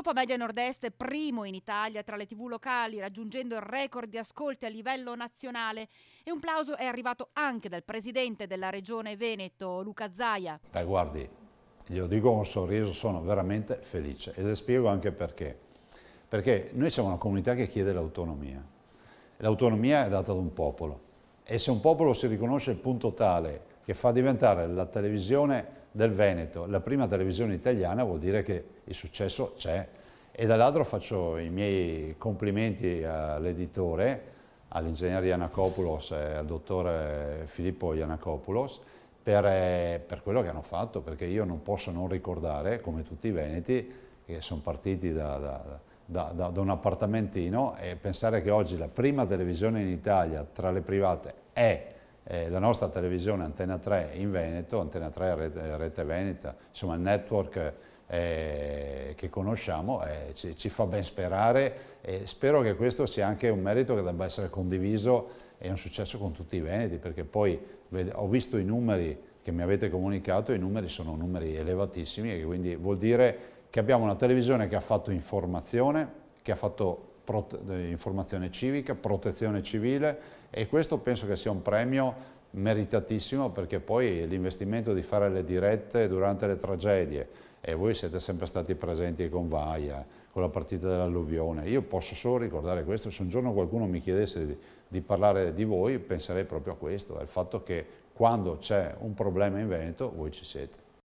Gruppo Media Nord-Est primo in Italia tra le TV locali, raggiungendo il record di ascolti a livello nazionale, e un plauso è arrivato anche dal presidente della Regione Veneto, Luca Zaia. Beh, guardi, glielo dico con un sorriso, sono veramente felice e le spiego anche perché. Perché noi siamo una comunità che chiede l'autonomia. L'autonomia è data da un popolo e se un popolo si riconosce il punto tale che fa diventare la televisione del Veneto la prima televisione italiana, vuol dire che il successo c'è. E dall'altro faccio i miei complimenti all'editore, all'ingegner Yiannakopoulos e al dottore Filippo Yiannakopoulos per quello che hanno fatto, perché io non posso non ricordare, come tutti i veneti, che sono partiti da un appartamentino, e pensare che oggi la prima televisione in Italia tra le private è la nostra televisione Antena 3 in Veneto, Antena 3 Rete Veneta, insomma il network che conosciamo, ci fa ben sperare, e spero che questo sia anche un merito che debba essere condiviso e un successo con tutti i veneti, perché poi ho visto i numeri che mi avete comunicato, i numeri sono numeri elevatissimi, e quindi vuol dire che abbiamo una televisione che ha fatto informazione, che ha fatto informazione civica, protezione civile, e questo penso che sia un premio meritatissimo, perché poi l'investimento di fare le dirette durante le tragedie, e voi siete sempre stati presenti con Vaia, con la partita dell'alluvione, io posso solo ricordare questo. Se un giorno qualcuno mi chiedesse di parlare di voi, penserei proprio a questo, al fatto che quando c'è un problema in Veneto voi ci siete.